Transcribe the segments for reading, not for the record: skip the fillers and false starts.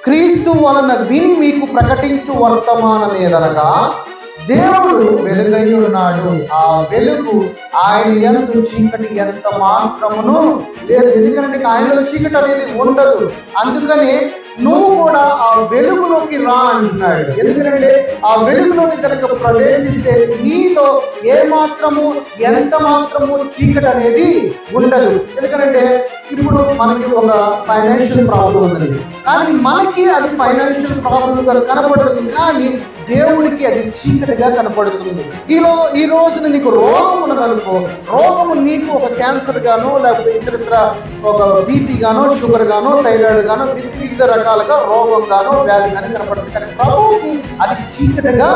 క్రీస్తు వలన విని మీకు ప్రకటించు వర్తమానమేదనగా దేవుడు వెలుగై ఉన్నాడు, ఆ వెలుగు ఆయన యందు చీకటి ఎంత మాత్రమును లేదు. ఎందుకంటే ఆయనలో చీకటి అనేది ఉండదు. అందుకని నువ్వు కూడా ఆ వెలుగులోకి రా అంటున్నాడు. ఎందుకంటే ఆ వెలుగులోకి కనుక ప్రవేశిస్తే నీలో ఏ మాత్రము ఎంత మాత్రము చీకటి అనేది ఉండదు. ఎందుకంటే ఇప్పుడు మనకి ఒక ఫైనాన్షియల్ ప్రాబ్లం ఉన్నది, కానీ మనకి అది ఫైనాన్షియల్ ప్రాబ్లంగా కనపడుతుంది, కానీ దేవుడికి అది చీకటిగా కనపడుతుంది. ఈ రోజున నీకు రోగం ఉన్నదనుకో, రోగము నీకు ఒక క్యాన్సర్ గానో లేకపోతే ఇతరితర ఒక బీపీ గానో షుగర్ గానో థైరాయిడ్ గానో వివిధ రకాలుగా రోగం గానో వ్యాధి గానో కనపడుతుంది, కానీ ప్రభువుకి అది చీకటిగా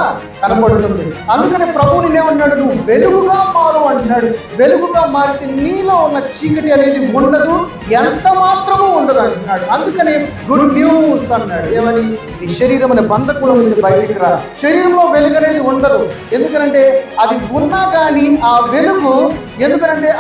కనపడుతుంది. అందుకని ప్రభువు నేనేమన్నాడు, నువ్వు వెలుగుగా మారు అంటున్నాడు. వెలుగుగా మారితే నీలో ఉన్న చీకటి అనేది ఉండదు, ఎంత మాత్రము ఉండదు అంటున్నాడు. అందుకని గుడ్ న్యూస్ అన్నాడు. ఏమని? నీ శరీరం అనే బంధకుల నుంచి బయటికి రా. శరీరంలో వెలుగు అనేది ఉండదు, ఎందుకంటే అది ఉన్నా కానీ ఆ వెలుగు, ఎందుకంటే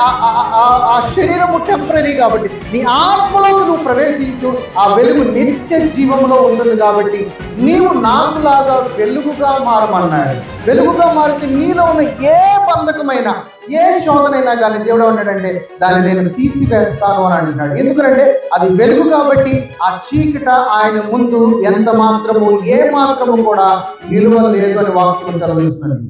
ఆ శరీరము టెంపరీ కాబట్టి, నీ ఆత్మలోకి నువ్వు ప్రవేశించు, ఆ వెలుగు నిత్య జీవంలో ఉంటుంది. కాబట్టి నీవు నాకులాగా వెలుగుగా మారమన్నాడు. వెలుగుగా మారితే నీలో ఉన్న ఏ బంధకమైనా ఏ శోధనైనా కానీ దేవుడు అన్నాడంటే దాన్ని నేను తీసివేస్తాను అని అంటున్నాడు. ఎందుకంటే అది వెలుగు కాబట్టి ఆ చీకట ఆయన ముందు ఎంత మాత్రము ఏ మాత్రము కూడా నిలువ లేదు అని వాక్యం సెలవిస్తున్నది.